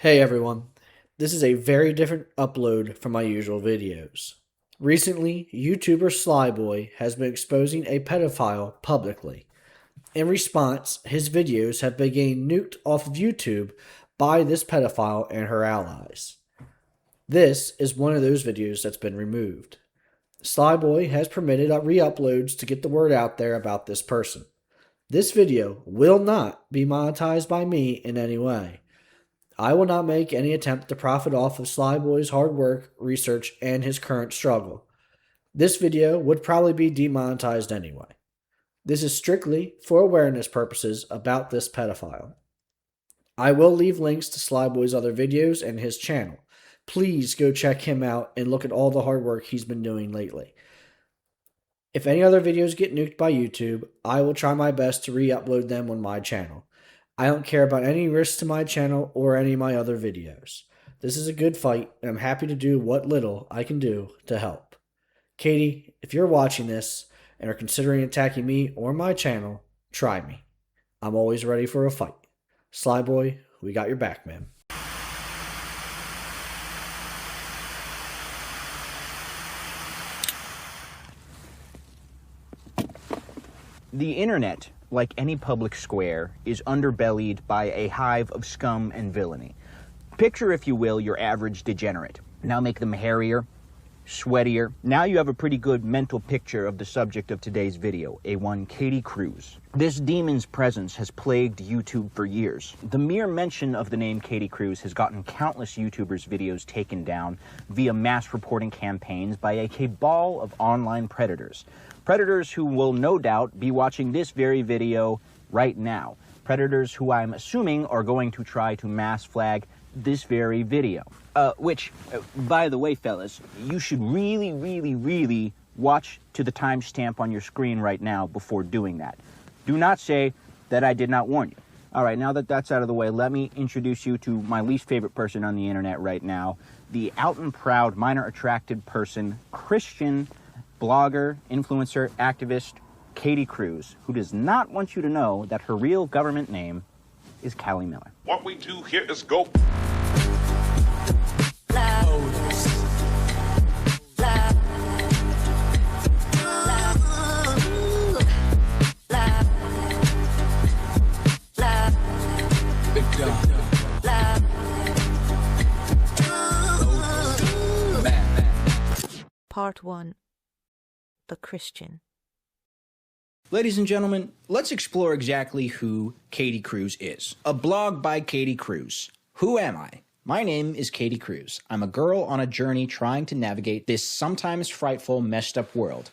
Hey everyone, this is a very different upload from my usual videos. Recently, YouTuber SlyBoy has been exposing a pedophile publicly. In response, his videos have been getting nuked off of YouTube by this pedophile and her allies. This is one of those videos that's been removed. SlyBoy has permitted re-uploads to get the word out there about this person. This video will not be monetized by me in any way. I will not make any attempt to profit off of SlyBoy's hard work, research, and his current struggle. This video would probably be demonetized anyway. This is strictly for awareness purposes about this pedophile. I will leave links to SlyBoy's other videos and his channel. Please go check him out and look at all the hard work he's been doing lately. If any other videos get nuked by YouTube, I will try my best to re-upload them on my channel. I don't care about any risks to my channel or any of my other videos. This is a good fight, and I'm happy to do what little I can do to help. Katie, if you're watching this and are considering attacking me or my channel, try me. I'm always ready for a fight. SlyBoy, we got your back, man. The internet, like any public square, is underbellied by a hive of scum and villainy. Picture, if you will, your average degenerate. Now make them hairier, sweatier. Now you have a pretty good mental picture of the subject of today's video, A1 Katie Cruz. This demon's presence has plagued YouTube for years. The mere mention of the name Katie Cruz has gotten countless YouTubers' videos taken down via mass reporting campaigns by a cabal of online predators. Predators who will no doubt be watching this very video right now. Predators who I'm assuming are going to try to mass flag this very video. Which, by the way, fellas, you should really watch to the timestamp on your screen right now before doing that. Do not say that I did not warn you. All right, now that that's out of the way, let me introduce you to my least favorite person on the internet right now, the out and proud, minor attracted person, Christian blogger, influencer, activist, Katie Cruz, who does not want you to know that her real government name is Callie Miller. What we do here is go. Part 1. The Christian. Ladies and gentlemen, let's explore exactly who Katie Cruz is. A blog by Katie Cruz. Who am I? My name is Katie Cruz. I'm a girl on a journey trying to navigate this sometimes frightful, messed up world.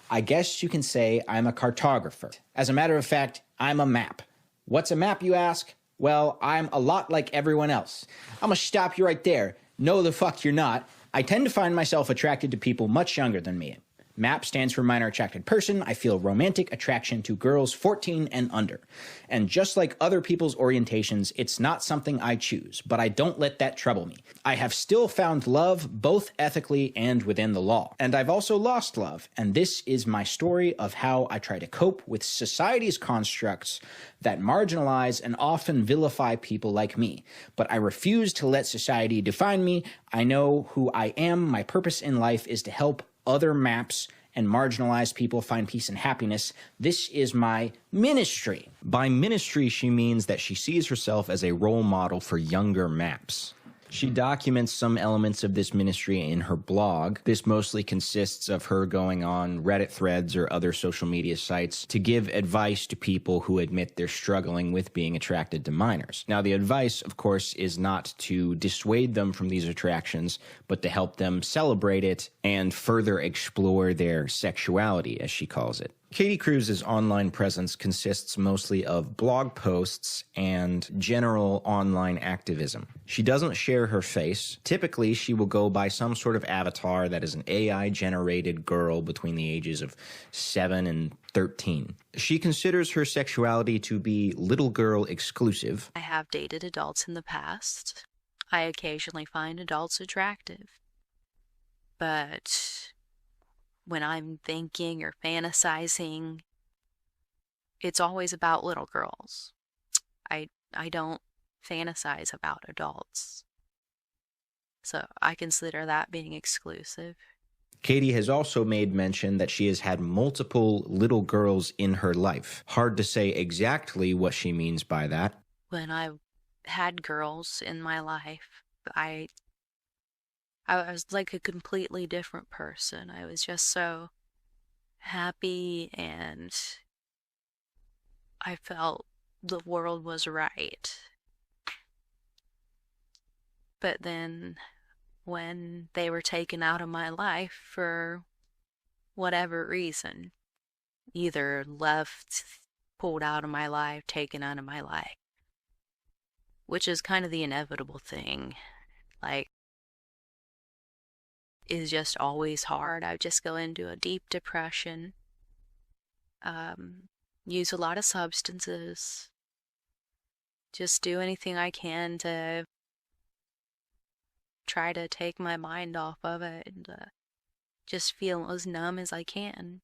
I guess you can say I'm a cartographer. As a matter of fact, I'm a map. What's a map, you ask? Well, I'm a lot like everyone else. I'm gonna stop you right there. No, the fuck you're not. I tend to find myself attracted to people much younger than me. MAP stands for minor attracted person. I feel romantic attraction to girls 14 and under. And just like other people's orientations, it's not something I choose, but I don't let that trouble me. I have still found love, both ethically and within the law. And I've also lost love, and this is my story of how I try to cope with society's constructs that marginalize and often vilify people like me. But I refuse to let society define me. I know who I am. My purpose in life is to help other maps and marginalized people find peace and happiness. This is my ministry. By ministry, she means that she sees herself as a role model for younger maps. She documents some elements of this ministry in her blog. This mostly consists of her going on Reddit threads or other social media sites to give advice to people who admit they're struggling with being attracted to minors. Now, the advice, of course, is not to dissuade them from these attractions, but to help them celebrate it and further explore their sexuality, as she calls it. Katie Cruz's online presence consists mostly of blog posts and general online activism. She doesn't share her face. Typically, she will go by some sort of avatar that is an AI-generated girl between the ages of 7 and 13. She considers her sexuality to be little girl exclusive. I have dated adults in the past. I occasionally find adults attractive. But when I'm thinking or fantasizing, it's always about little girls. I don't fantasize about adults. So I consider that being exclusive. Katie has also made mention that she has had multiple little girls in her life. Hard to say exactly what she means by that. When I had girls in my life, I was like a completely different person. I was just so happy, and I felt the world was right. But then when they were taken out of my life for whatever reason, either left, pulled out of my life, taken out of my life, which is kind of the inevitable thing, like, is just always hard. I would just go into a deep depression, use a lot of substances, just do anything I can to try to take my mind off of it and just feel as numb as I can.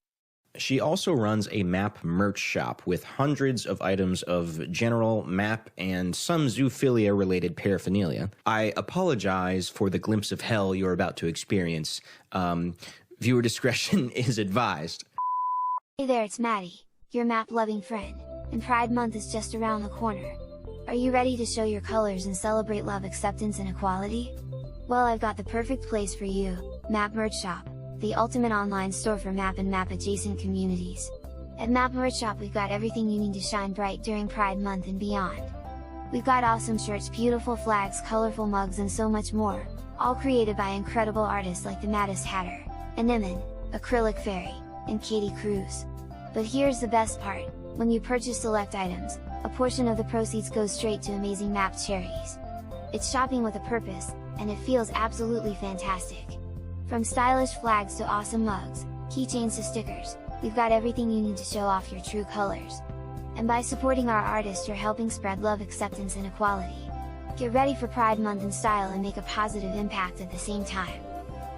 She also runs a map merch shop with hundreds of items of general map and some zoophilia-related paraphernalia. I apologize for the glimpse of hell you're about to experience. Viewer discretion is advised. Hey there, it's Maddie, your map-loving friend, and Pride Month is just around the corner. Are you ready to show your colors and celebrate love, acceptance, and equality? Well, I've got the perfect place for you, Map Merch Shop, the ultimate online store for map and map-adjacent communities. At Map Merch Shop we've got everything you need to shine bright during Pride Month and beyond. We've got awesome shirts, beautiful flags, colorful mugs, and so much more, all created by incredible artists like the Maddest Hatter, Anemone, Acrylic Fairy, and Katie Cruz. But here's the best part, when you purchase select items, a portion of the proceeds goes straight to amazing map charities. It's shopping with a purpose, and it feels absolutely fantastic. From stylish flags to awesome mugs, keychains to stickers, we've got everything you need to show off your true colors. And by supporting our artists, you're helping spread love, acceptance, and equality. Get ready for Pride Month in style and make a positive impact at the same time.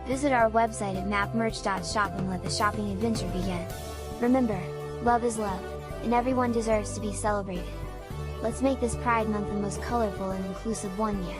Visit our website at mapmerch.shop and let the shopping adventure begin. Remember, love is love, and everyone deserves to be celebrated. Let's make this Pride Month the most colorful and inclusive one yet.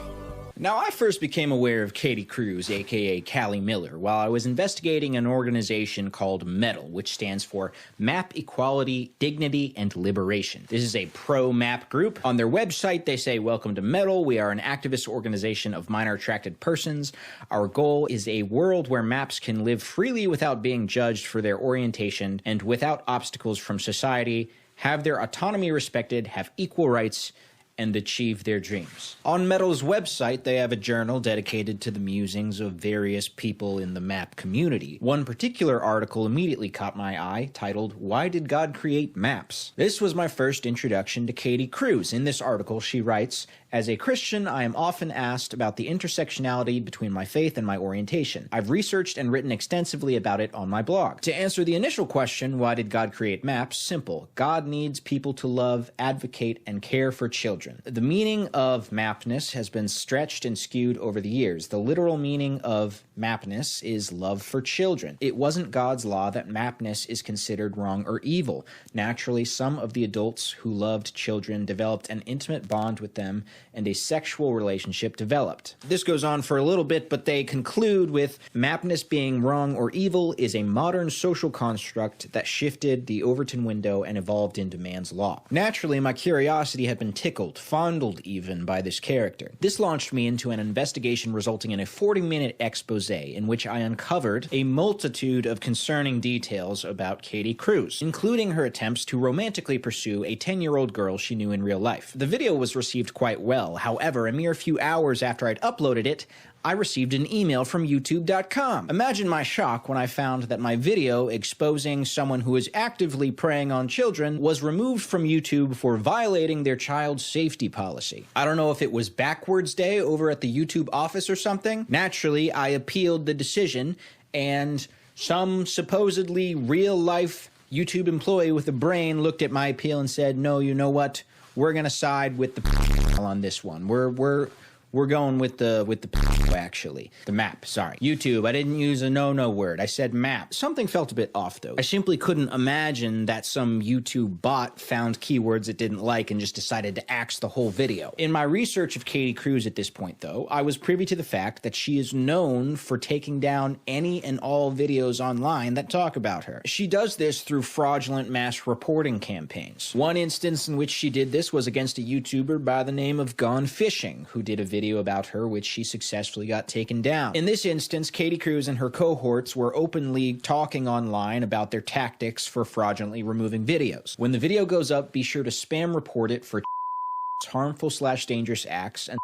Now, I first became aware of Katie Cruz, aka Callie Miller, while I was investigating an organization called MEDAL, which stands for Map Equality, Dignity, and Liberation. This is a pro-map group. On their website, they say, "Welcome to MEDAL. We are an activist organization of minor attracted persons. Our goal is a world where maps can live freely without being judged for their orientation and without obstacles from society, have their autonomy respected, have equal rights, and achieve their dreams." On Metal's website, they have a journal dedicated to the musings of various people in the map community. One particular article immediately caught my eye, titled, "Why Did God Create Maps?" This was my first introduction to Katie Cruz. In this article, she writes, "As a Christian, I am often asked about the intersectionality between my faith and my orientation. I've researched and written extensively about it on my blog. To answer the initial question, why did God create maps? Simple. God needs people to love, advocate, and care for children. The meaning of mapness has been stretched and skewed over the years. The literal meaning of mapness is love for children. It wasn't God's law that mapness is considered wrong or evil. Naturally, some of the adults who loved children developed an intimate bond with them, and a sexual relationship developed." This goes on for a little bit, but they conclude with, "Mapness being wrong or evil is a modern social construct that shifted the Overton window and evolved into man's law." Naturally, my curiosity had been tickled, fondled even, by this character. This launched me into an investigation resulting in a 40-minute expose in which I uncovered a multitude of concerning details about Katie Cruz, including her attempts to romantically pursue a 10-year-old girl she knew in real life. The video was received quite well. However, a mere few hours after I'd uploaded it, I received an email from YouTube.com. Imagine my shock when I found that my video exposing someone who is actively preying on children was removed from YouTube for violating their child safety policy. I don't know if it was backwards day over at the YouTube office or something. Naturally, I appealed the decision, and some supposedly real-life YouTube employee with a brain looked at my appeal and said, "No, you know what? We're gonna side with the on this one. We're going with the actually. The map, sorry. YouTube, I didn't use a no-no word. I said map. Something felt a bit off, though. I simply couldn't imagine that some YouTube bot found keywords it didn't like and just decided to axe the whole video. In my research of Katie Cruz at this point, though, I was privy to the fact that she is known for taking down any and all videos online that talk about her. She does this through fraudulent mass reporting campaigns. One instance in which she did this was against a YouTuber by the name of Gone Fishing, who did a video about her which she successfully got taken down. In this instance, Katie Cruz and her cohorts were openly talking online about their tactics for fraudulently removing videos. When the video goes up, be sure to spam report it for harmful/dangerous acts, and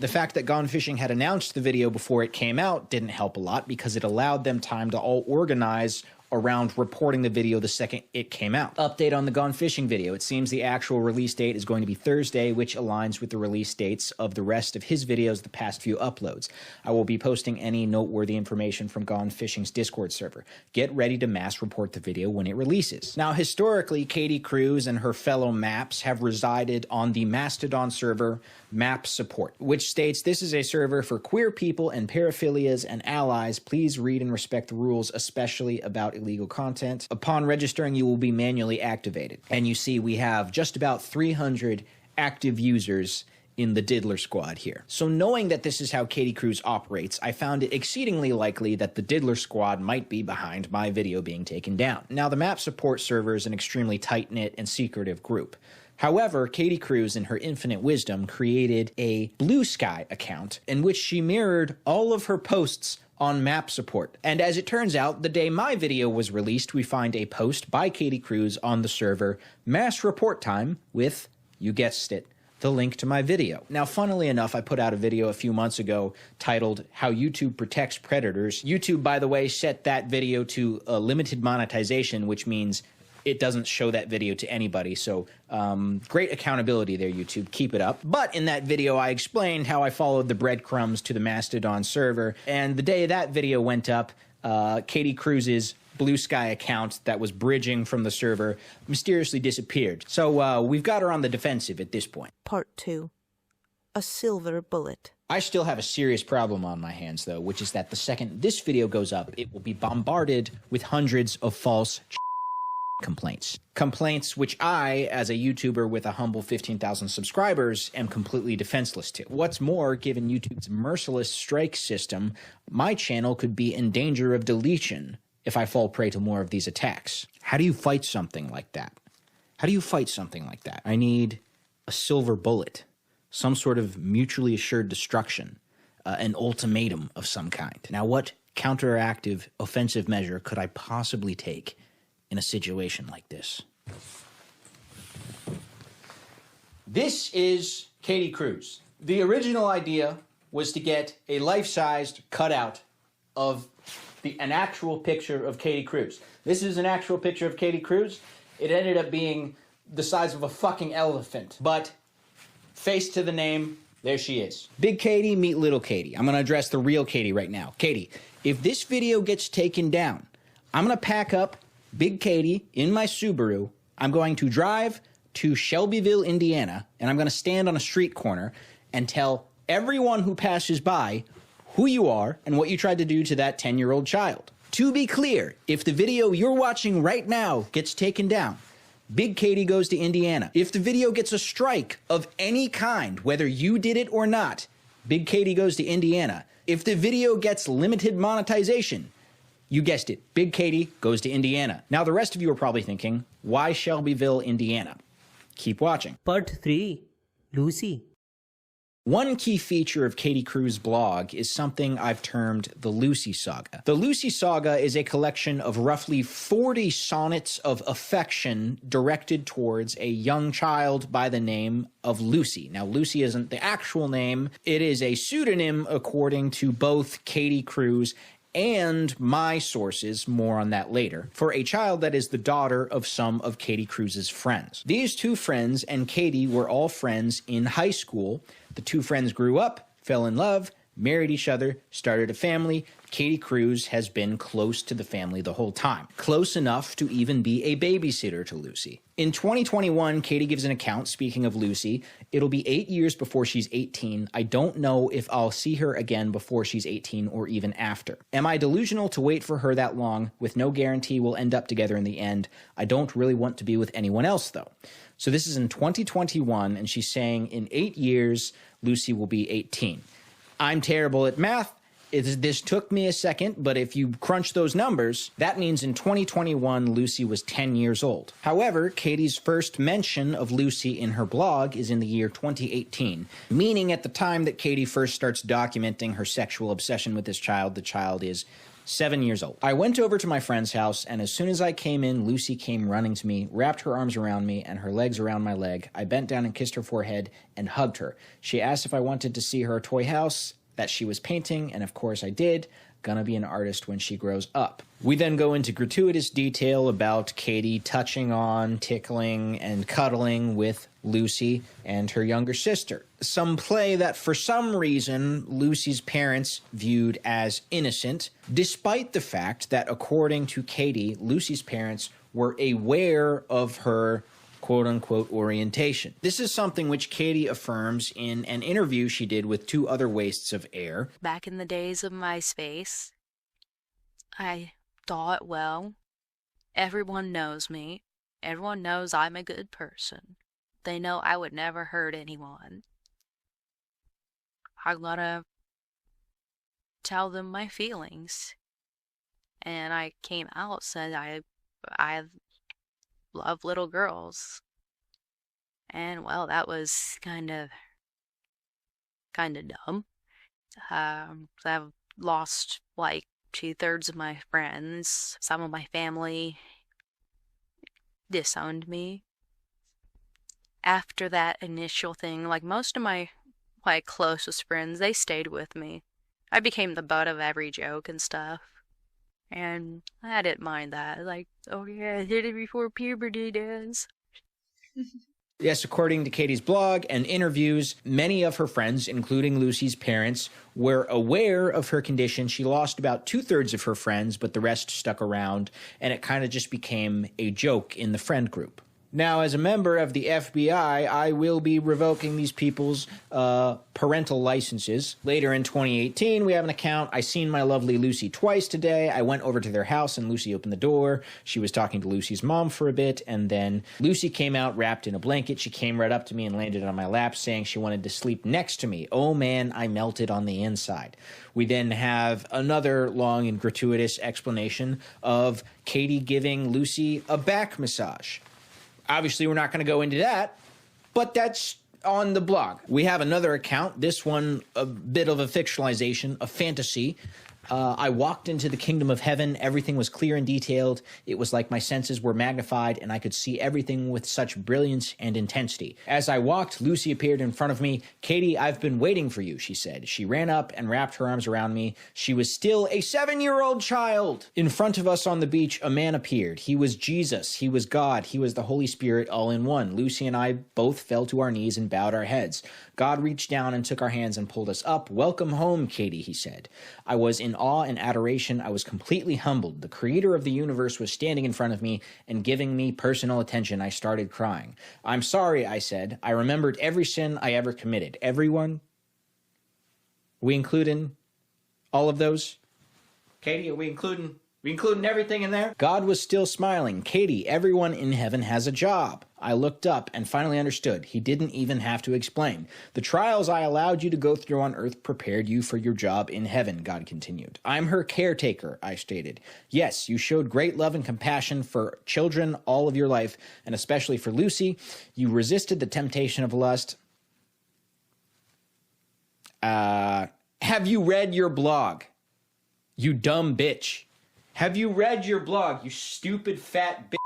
the fact that Gone Fishing had announced the video before it came out didn't help a lot because it allowed them time to all organize around reporting the video the second it came out. Update on the Gone Fishing video. It seems the actual release date is going to be Thursday, which aligns with the release dates of the rest of his videos the past few uploads. I will be posting any noteworthy information from Gone Fishing's Discord server. Get ready to mass report the video when it releases. Now, historically, Katie Cruz and her fellow maps have resided on the Mastodon server Map Support, which states this is a server for queer people and paraphilias and allies. Please read and respect the rules, especially about illegal content. Upon registering, you will be manually activated. And you see we have just about 300 active users in the Diddler Squad here. So knowing that this is how Katie Cruz operates, I found it exceedingly likely that the Diddler Squad might be behind my video being taken down. Now, the Map Support server is an extremely tight-knit and secretive group. However, Katie Cruz, in her infinite wisdom, created a Blue Sky account in which she mirrored all of her posts on Map Support. And as it turns out, the day my video was released, we find a post by Katie Cruz on the server, Mass Report Time, with, you guessed it, the link to my video. Now, funnily enough, I put out a video a few months ago titled How YouTube Protects Predators. YouTube, by the way, set that video to limited monetization, which means it doesn't show that video to anybody. So great accountability there, YouTube. Keep it up. But in that video, I explained how I followed the breadcrumbs to the Mastodon server. And the day that video went up, Katie Cruz's Blue Sky account that was bridging from the server mysteriously disappeared. So we've got her on the defensive at this point. Part 2. A silver bullet. I still have a serious problem on my hands, though, which is that the second this video goes up, it will be bombarded with hundreds of false complaints. Complaints which I, as a YouTuber with a humble 15,000 subscribers, am completely defenseless to. What's more, given YouTube's merciless strike system, my channel could be in danger of deletion if I fall prey to more of these attacks. How do you fight something like that? How do you fight something like that? I need a silver bullet, some sort of mutually assured destruction, an ultimatum of some kind. Now, what counteractive offensive measure could I possibly take in a situation like this? This is Katie Cruz. The original idea was to get a life-sized cutout of an actual picture of Katie Cruz. This is an actual picture of Katie Cruz. It ended up being the size of a fucking elephant. But face to the name, there she is. Big Katie, meet little Katie. I'm gonna address the real Katie right now. Katie, if this video gets taken down, I'm gonna pack up Big Katie in my Subaru. I'm going to drive to Shelbyville, Indiana, and I'm going to stand on a street corner and tell everyone who passes by who you are and what you tried to do to that 10-year-old child. To be clear, if the video you're watching right now gets taken down, Big Katie goes to Indiana. If the video gets a strike of any kind, whether you did it or not, Big Katie goes to Indiana. If the video gets limited monetization, you guessed it, Big Katie goes to Indiana. Now, the rest of you are probably thinking, why Shelbyville, Indiana? Keep watching. Part 3. Lucy. One key feature of Katie Cruz's blog is something I've termed the Lucy Saga. The Lucy Saga is a collection of roughly 40 sonnets of affection directed towards a young child by the name of Lucy. Now, Lucy isn't the actual name. It is a pseudonym according to both Katie Cruz and my sources, more on that later, for a child that is the daughter of some of Katie Cruz's friends. These two friends and Katie were all friends in high school. The two friends grew up, fell in love, married each other, started a family. Katie Cruz has been close to the family the whole time, close enough to even be a babysitter to Lucy. In 2021, Katie gives an account, speaking of Lucy, it'll be 8 years before she's 18. I don't know if I'll see her again before she's 18 or even after. Am I delusional to wait for her that long with no guarantee we'll end up together in the end? I don't really want to be with anyone else though. So this is in 2021, and she's saying in 8 years, Lucy will be 18. I'm terrible at math. This took me a second, but if you crunch those numbers, that means in 2021, Lucy was 10 years old. However, Katie's first mention of Lucy in her blog is in the year 2018, meaning at the time that Katie first starts documenting her sexual obsession with this child, the child is 7 years old. I went over to my friend's house, and as soon as I came in, Lucy came running to me, wrapped her arms around me and her legs around my leg. I bent down and kissed her forehead and hugged her. She asked if I wanted to see her toy house that she was painting, and of course I did. Gonna be an artist when she grows up. We then go into gratuitous detail about Katie touching on, tickling, and cuddling with Lucy and her younger sister. Some play that for some reason Lucy's parents viewed as innocent, despite the fact that according to Katie, Lucy's parents were aware of her quote-unquote orientation. This is something which Katie affirms in an interview she did with two other wastes of air. Back in the days of MySpace, I thought, well, everyone knows me. Everyone knows I'm a good person. They know I would never hurt anyone. I gotta tell them my feelings. And I came out, said I love little girls. And well, that was kind of dumb. I've lost like 2/3 of my friends. Some of my family disowned me after that initial thing. Like most of my closest friends, they stayed with me. I became the butt of every joke and stuff. And I didn't mind that. Like, oh yeah, I did it before puberty does. Yes, according to Katie's blog and interviews, many of her friends, including Lucy's parents, were aware of her condition. She lost about 2/3 of her friends, but the rest stuck around, and it kind of just became a joke in the friend group. Now, as a member of the FBI, I will be revoking these people's parental licenses. Later in 2018, we have an account. I seen my lovely Lucy twice today. I went over to their house and Lucy opened the door. She was talking to Lucy's mom for a bit, and then Lucy came out wrapped in a blanket. She came right up to me and landed on my lap, saying she wanted to sleep next to me. Oh man, I melted on the inside. We then have another long and gratuitous explanation of Katie giving Lucy a back massage. Obviously, we're not going to go into that, but that's on the blog. We have another account, this one a bit of a fictionalization, a fantasy. I walked into the kingdom of heaven. Everything was clear and detailed. It was like my senses were magnified and I could see everything with such brilliance and intensity. As I walked, Lucy appeared in front of me. Katie, I've been waiting for you, she said. She ran up and wrapped her arms around me. She was still a 7-year-old child. In front of us on the beach, a man appeared. He was Jesus. He was God. He was the Holy Spirit all in one. Lucy and I both fell to our knees and bowed our heads. God reached down and took our hands and pulled us up. Welcome home, Katie, he said. I was in awe and adoration. I was completely humbled. The creator of the universe was standing in front of me and giving me personal attention. I started crying. I'm sorry, I said. I remembered every sin I ever committed. Everyone? We including all of those? Katie, are we including everything in there? God was still smiling. Katie, everyone in heaven has a job. I looked up and finally understood. He didn't even have to explain. The trials I allowed you to go through on earth prepared you for your job in heaven, God continued. I'm her caretaker, I stated. Yes, you showed great love and compassion for children all of your life, and especially for Lucy. You resisted the temptation of lust. Have you read your blog? You dumb bitch. Have you read your blog, you stupid fat bitch?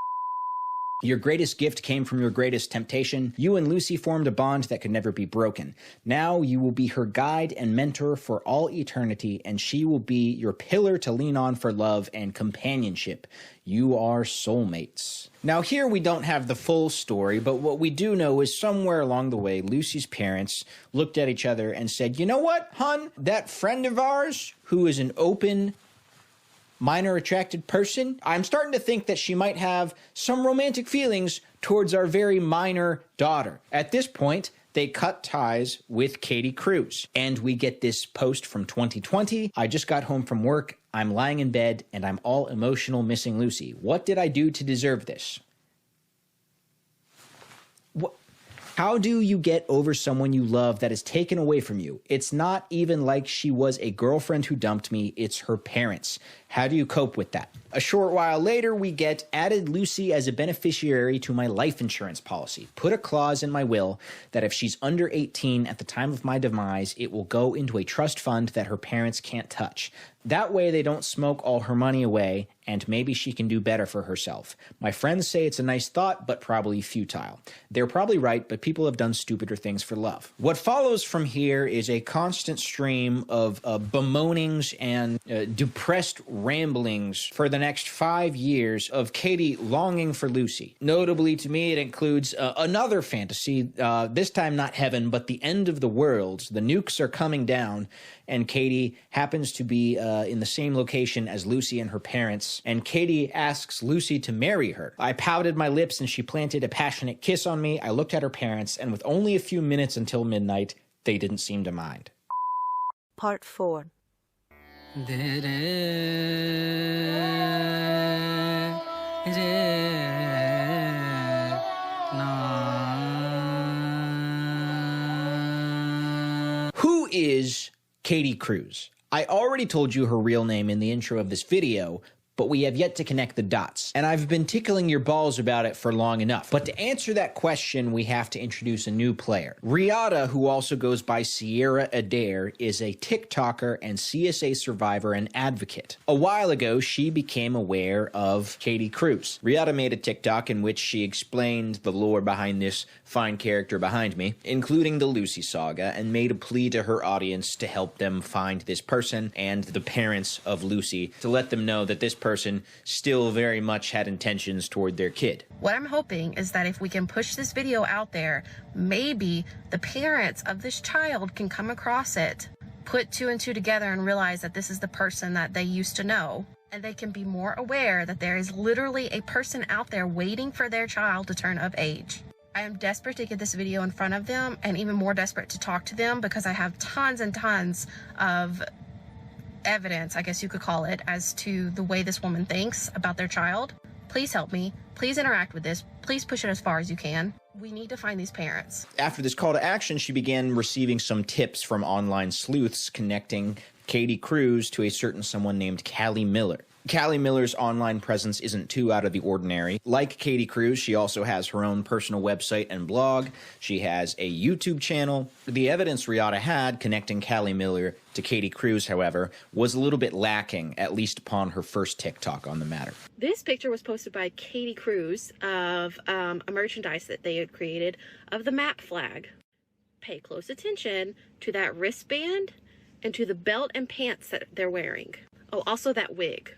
Your greatest gift came from your greatest temptation. You and Lucy formed a bond that could never be broken. Now you will be her guide and mentor for all eternity, and she will be your pillar to lean on for love and companionship. You are soulmates. Now here we don't have the full story, but what we do know is somewhere along the way, Lucy's parents looked at each other and said, "You know what, hon? That friend of ours who is an open, minor attracted person, I'm starting to think that she might have some romantic feelings towards our very minor daughter." At this point, they cut ties with Katie Cruz. And we get this post from 2020. "I just got home from work. I'm lying in bed and I'm all emotional missing Lucy. What did I do to deserve this?" How do you get over someone you love that is taken away from you? It's not even like she was a girlfriend who dumped me, it's her parents. How do you cope with that? A short while later, we get added Lucy as a beneficiary to my life insurance policy. Put a clause in my will that if she's under 18 at the time of my demise, it will go into a trust fund that her parents can't touch. That way they don't smoke all her money away, and maybe she can do better for herself. My friends say it's a nice thought, but probably futile. They're probably right, but people have done stupider things for love. What follows from here is a constant stream of bemoanings and depressed ramblings for the next 5 years of Katie longing for Lucy. Notably to me, it includes another fantasy, this time not heaven, but the end of the world. The nukes are coming down, and Katie happens to be in the same location as Lucy and her parents, and Katie asks Lucy to marry her. I pouted my lips and she planted a passionate kiss on me. I looked at her parents, and with only a few minutes until midnight, they didn't seem to mind. Part 4. Who is Katie Cruz? I already told you her real name in the intro of this video, but we have yet to connect the dots. And I've been tickling your balls about it for long enough. But to answer that question, we have to introduce a new player. Riata, who also goes by Sierra Adair, is a TikToker and CSA survivor and advocate. A while ago, she became aware of Katie Cruz. Riata made a TikTok in which she explained the lore behind this fine character behind me, including the Lucy saga, and made a plea to her audience to help them find this person and the parents of Lucy, to let them know that this person still very much had intentions toward their kid. What I'm hoping is that if we can push this video out there, maybe the parents of this child can come across it, put 2 and 2 together and realize that this is the person that they used to know. And they can be more aware that there is literally a person out there waiting for their child to turn of age. I am desperate to get this video in front of them, and even more desperate to talk to them, because I have tons and tons of evidence, I guess you could call it, as to the way this woman thinks about their child. Please help me. Please interact with this. Please push it as far as you can. We need to find these parents. After this call to action, she began receiving some tips from online sleuths connecting Katie Cruz to a certain someone named Callie Miller. Callie Miller's online presence isn't too out of the ordinary. Like Katie Cruz, she also has her own personal website and blog. She has a YouTube channel. The evidence Riata had connecting Callie Miller to Katie Cruz, however, was a little bit lacking, at least upon her first TikTok on the matter. This picture was posted by Katie Cruz of a merchandise that they had created of the map flag. Pay close attention to that wristband and to the belt and pants that they're wearing. Oh, also that wig.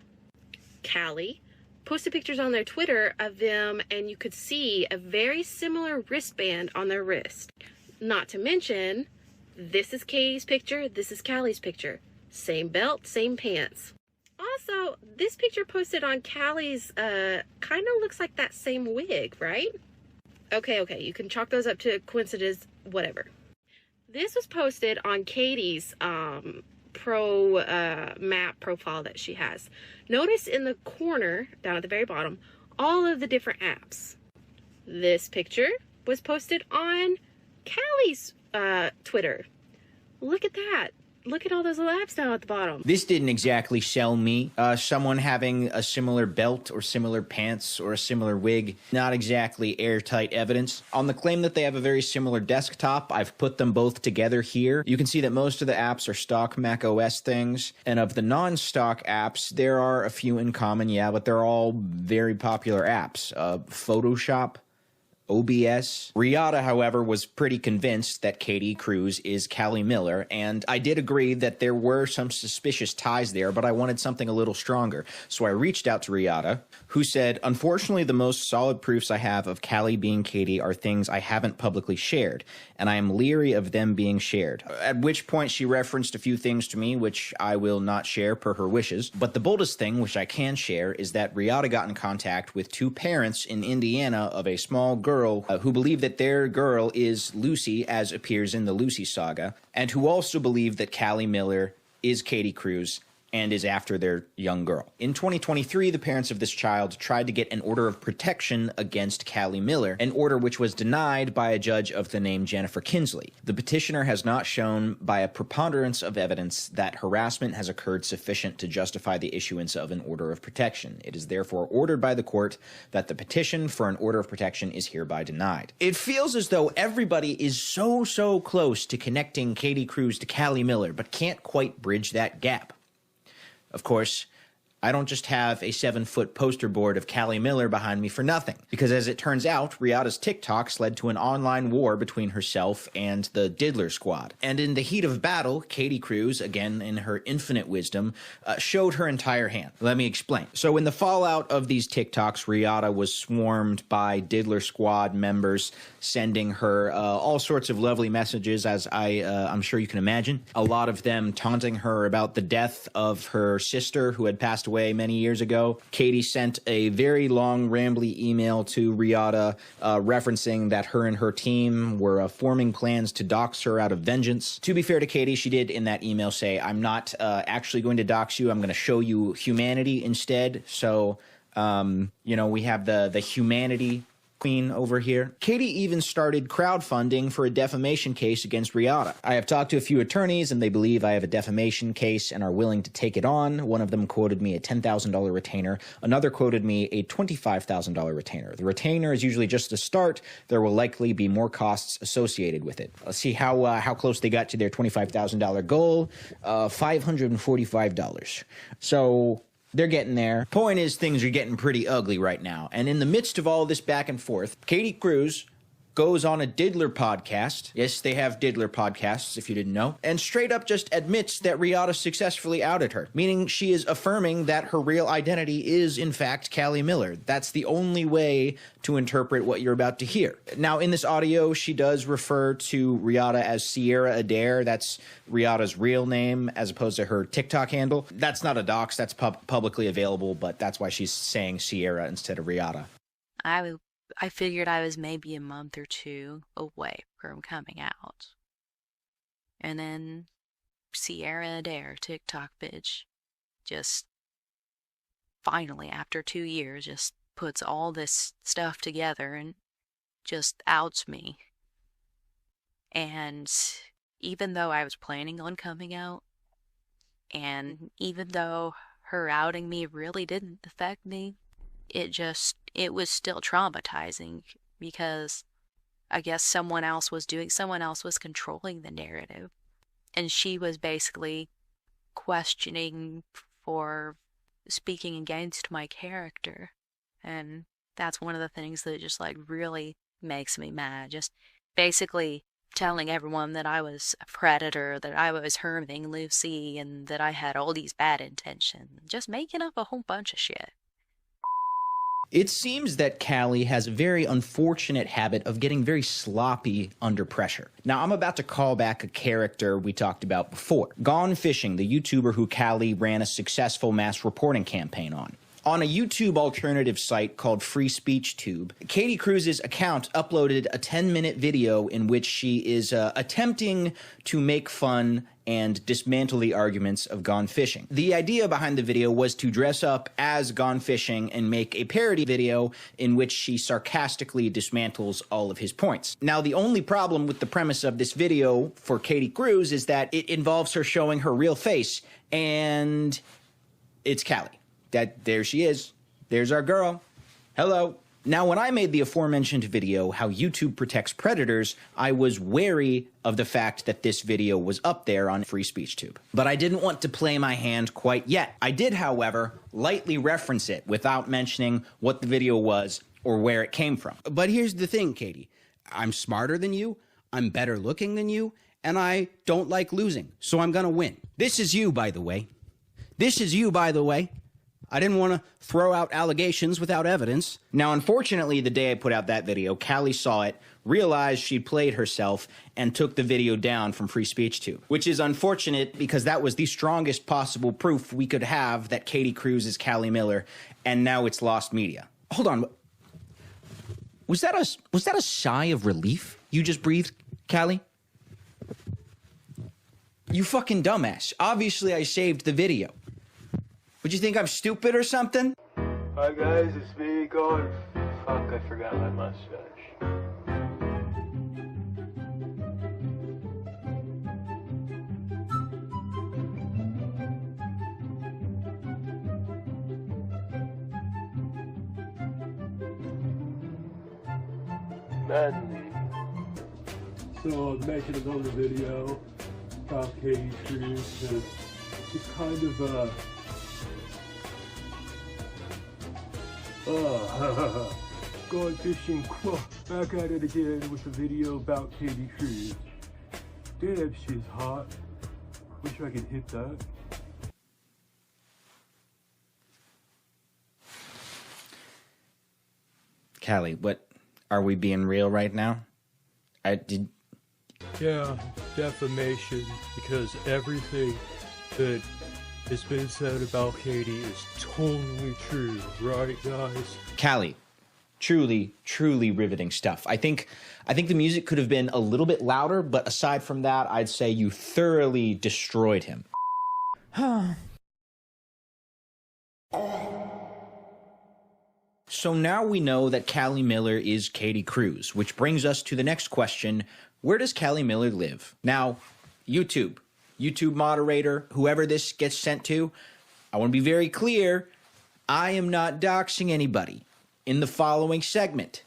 Callie posted pictures on their Twitter of them, and you could see a very similar wristband on their wrist. Not to mention, this is Katie's picture, this is Callie's picture. Same belt, same pants. Also, this picture posted on Callie's kind of looks like that same wig, right? Okay, you can chalk those up to coincidence, whatever. This was posted on Katie's map profile that she has. Notice in the corner, down at the very bottom, all of the different apps. This picture was posted on Callie's Twitter. Look at that. Look at all those labs down at the bottom. This didn't exactly sell me. Someone having a similar belt or similar pants or a similar wig, not exactly airtight evidence. On the claim that they have a very similar desktop, I've put them both together here. You can see that most of the apps are stock Mac OS things, and of the non-stock apps, there are a few in common, yeah, but they're all very popular apps. Photoshop, OBS. Riata, however, was pretty convinced that Katie Cruz is Callie Miller, and I did agree that there were some suspicious ties there, but I wanted something a little stronger. So I reached out to Riata, who said, unfortunately, the most solid proofs I have of Callie being Katie are things I haven't publicly shared, and I am leery of them being shared. At which point she referenced a few things to me, which I will not share per her wishes. But the boldest thing, which I can share, is that Riata got in contact with two parents in Indiana of a small girl who believe that their girl is Lucy, as appears in the Lucy saga, and who also believe that Callie Miller is Katie Cruz and is after their young girl. In 2023, the parents of this child tried to get an order of protection against Callie Miller, an order which was denied by a judge of the name Jennifer Kinsley. The petitioner has not shown by a preponderance of evidence that harassment has occurred sufficient to justify the issuance of an order of protection. It is therefore ordered by the court that the petition for an order of protection is hereby denied. It feels as though everybody is so close to connecting Katie Cruz to Callie Miller, but can't quite bridge that gap. Of course, I don't just have a 7-foot poster board of Callie Miller behind me for nothing, because as it turns out, Riata's TikToks led to an online war between herself and the Diddler Squad. And in the heat of battle, Katie Cruz, again in her infinite wisdom, showed her entire hand. Let me explain. So in the fallout of these TikToks, Riata was swarmed by Diddler Squad members sending her all sorts of lovely messages, as I'm sure you can imagine. A lot of them taunting her about the death of her sister, who had passed away many years ago. Katie sent a very long, rambly email to Riata referencing that her and her team were forming plans to dox her out of vengeance. To be fair to Katie, she did in that email say, I'm not actually going to dox you, I'm going to show you humanity instead. So, you know, we have the humanity queen over here. Katie even started crowdfunding for a defamation case against Riata. I have talked to a few attorneys and they believe I have a defamation case and are willing to take it on. One of them quoted me a $10,000 retainer. Another quoted me a $25,000 retainer. The retainer is usually just a start. There will likely be more costs associated with it. Let's see how close they got to their $25,000 goal. $545. So they're getting there. Point is, things are getting pretty ugly right now. And in the midst of all this back and forth, Katie Cruz goes on a Diddler podcast. Yes, they have Diddler podcasts, if you didn't know. And straight up just admits that Riata successfully outed her, meaning she is affirming that her real identity is, in fact, Callie Miller. That's the only way to interpret what you're about to hear. Now, in this audio, she does refer to Riata as Sierra Adair. That's Riata's real name, as opposed to her TikTok handle. That's not a dox. That's publicly available, but that's why she's saying Sierra instead of Riata. I figured I was maybe a month or two away from coming out. And then Sierra Adair, TikTok bitch, just finally, after 2 years, just puts all this stuff together and just outs me. And even though I was planning on coming out, and even though her outing me really didn't affect me, it was still traumatizing, because I guess someone else was controlling the narrative, and she was basically questioning for speaking against my character. And that's one of the things that just like really makes me mad. Just basically telling everyone that I was a predator, that I was harming Lucy, and that I had all these bad intentions. Just making up a whole bunch of shit. It seems that Callie has a very unfortunate habit of getting very sloppy under pressure. Now, I'm about to call back a character we talked about before. Gone Fishing, the YouTuber who Callie ran a successful mass reporting campaign on. On a YouTube alternative site called Free Speech Tube, Katie Cruz's account uploaded a 10-minute video in which she is attempting to make fun and dismantle the arguments of Gone Fishing. The idea behind the video was to dress up as Gone Fishing and make a parody video in which she sarcastically dismantles all of his points. Now, the only problem with the premise of this video for Katie Cruz is that it involves her showing her real face, and it's Callie. There she is. There's our girl. Hello. Now, when I made the aforementioned video, How YouTube Protects Predators, I was wary of the fact that this video was up there on Free Speech Tube. But I didn't want to play my hand quite yet. I did, however, lightly reference it without mentioning what the video was or where it came from. But here's the thing, Katie. I'm smarter than you, I'm better looking than you, and I don't like losing, so I'm gonna win. This is you, by the way. This is you, by the way. I didn't want to throw out allegations without evidence. Now, unfortunately, the day I put out that video, Callie saw it, realized she'd played herself, and took the video down from Free Speech Tube. Which is unfortunate because that was the strongest possible proof we could have that Katie Cruz is Callie Miller, and now it's lost media. Hold on. Was that a sigh of relief you just breathed, Callie? You fucking dumbass. Obviously, I saved the video. Would you think I'm stupid or something? Hi guys, it's me going. Fuck, I forgot my mustache. Manly. So I'm making another video about Katie Cruz, and she's kind of going fishing, back at it again with a video about Katie Cruz. Damn, she's hot. Wish I could hit that. Callie, what, are we being real right now? Yeah, defamation, because everything that has been said about Katie is totally true, right guys? Callie, truly, truly riveting stuff. I think the music could have been a little bit louder, but aside from that, I'd say you thoroughly destroyed him. So now we know that Callie Miller is Katie Cruz, which brings us to the next question. Where does Callie Miller live? Now, YouTube moderator, whoever this gets sent to, I want to be very clear. I am not doxing anybody in the following segment.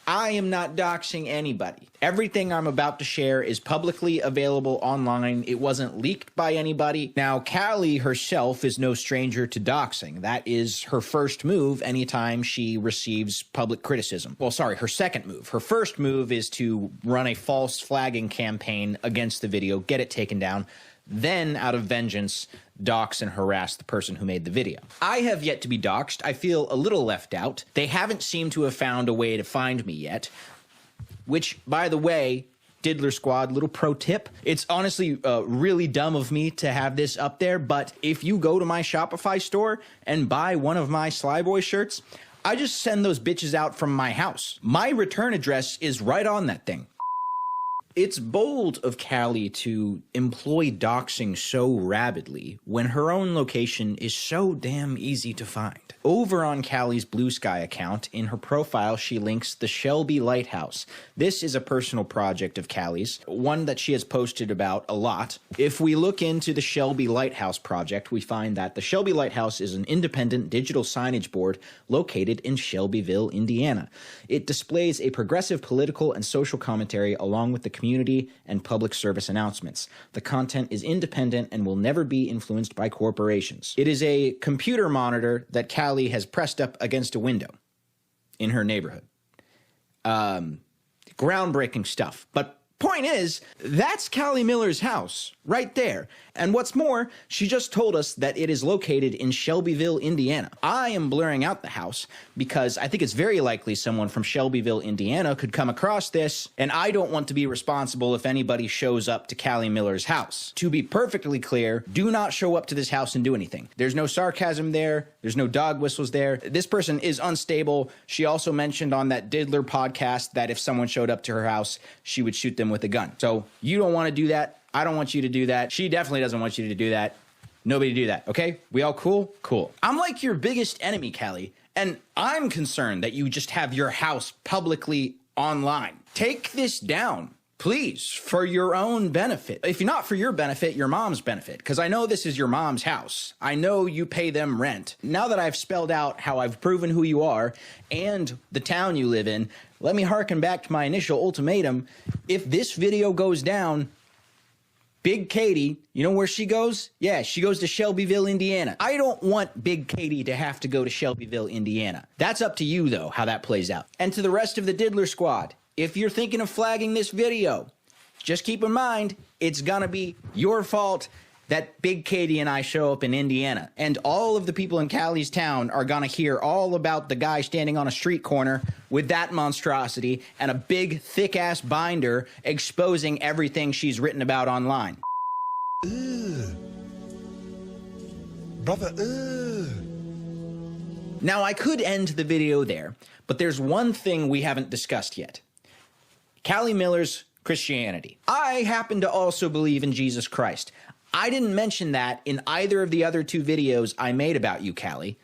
I am not doxing anybody. Everything I'm about to share is publicly available online. It wasn't leaked by anybody. Now, Callie herself is no stranger to doxing. That is her first move anytime she receives public criticism. Well, sorry, her second move. Her first move is to run a false flagging campaign against the video, get it taken down, then, out of vengeance, dox and harass the person who made the video. I have yet to be doxed. I feel a little left out. They haven't seemed to have found a way to find me yet, which, by the way, Diddler Squad, little pro tip, it's honestly really dumb of me to have this up there, but if you go to my Shopify store and buy one of my SlyBoy shirts, I just send those bitches out from my house. My return address is right on that thing. It's bold of Callie to employ doxing so rabidly when her own location is so damn easy to find. Over on Callie's Blue Sky account, in her profile, she links the Shelby Lighthouse. This is a personal project of Callie's, one that she has posted about a lot. If we look into the Shelby Lighthouse project, we find that the Shelby Lighthouse is an independent digital signage board located in Shelbyville, Indiana. It displays a progressive political and social commentary along with the community and public service announcements. The content is independent and will never be influenced by corporations. It is a computer monitor that Callie has pressed up against a window in her neighborhood. Groundbreaking stuff. But Point is, that's Callie Miller's house, right there. And what's more, she just told us that it is located in Shelbyville, Indiana. I am blurring out the house because I think it's very likely someone from Shelbyville, Indiana could come across this, and I don't want to be responsible if anybody shows up to Callie Miller's house. To be perfectly clear, do not show up to this house and do anything. There's no sarcasm there. There's no dog whistles there. This person is unstable. She also mentioned on that Diddler podcast that if someone showed up to her house, she would shoot them with a gun. So you don't want to do that. I don't want you to do that. She definitely doesn't want you to do that. Nobody do that, okay? We all cool? Cool. I'm like your biggest enemy, Callie, and I'm concerned that you just have your house publicly online. Take this down, please, for your own benefit. If not for your benefit, your mom's benefit, because I know this is your mom's house. I know you pay them rent. Now that I've spelled out how I've proven who you are and the town you live in, let me harken back to my initial ultimatum. If this video goes down, Big Katie, you know where she goes? Yeah, she goes to Shelbyville, Indiana. I don't want Big Katie to have to go to Shelbyville, Indiana. That's up to you, though, how that plays out. And to the rest of the Diddler Squad, if you're thinking of flagging this video, just keep in mind, it's gonna be your fault that Big Katie and I show up in Indiana. And all of the people in Callie's town are gonna hear all about the guy standing on a street corner with that monstrosity and a big, thick-ass binder exposing everything she's written about online. Ugh. Brother, ugh. Now, I could end the video there, but there's one thing we haven't discussed yet. Callie Miller's Christianity. I happen to also believe in Jesus Christ. I didn't mention that in either of the other two videos I made about you, Callie.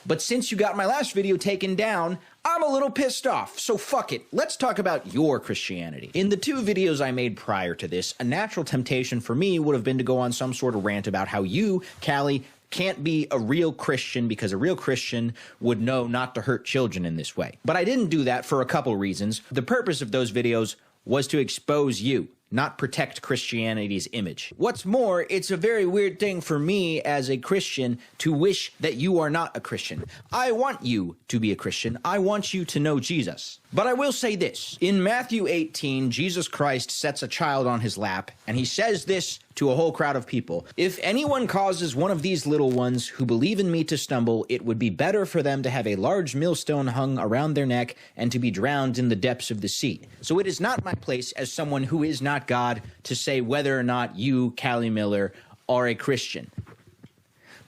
But since you got my last video taken down, I'm a little pissed off, so fuck it. Let's talk about your Christianity. In the two videos I made prior to this, a natural temptation for me would have been to go on some sort of rant about how you, Callie, can't be a real Christian because a real Christian would know not to hurt children in this way. But I didn't do that for a couple reasons. The purpose of those videos was to expose you, not protect Christianity's image. What's more, it's a very weird thing for me as a Christian to wish that you are not a Christian. I want you to be a Christian. I want you to know Jesus. But I will say this. In Matthew 18, Jesus Christ sets a child on his lap, and he says this to a whole crowd of people. If anyone causes one of these little ones who believe in me to stumble, it would be better for them to have a large millstone hung around their neck and to be drowned in the depths of the sea. So it is not my place as someone who is not God to say whether or not you, Callie Miller, are a Christian.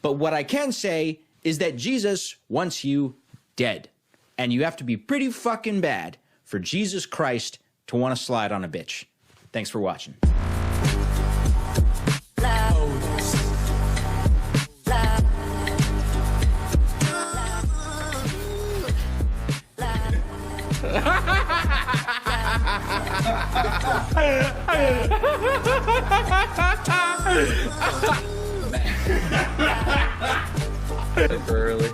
But what I can say is that Jesus wants you dead. And you have to be pretty fucking bad for Jesus Christ to want to slide on a bitch. Thanks for watching. Early.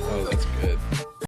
Oh, that's good.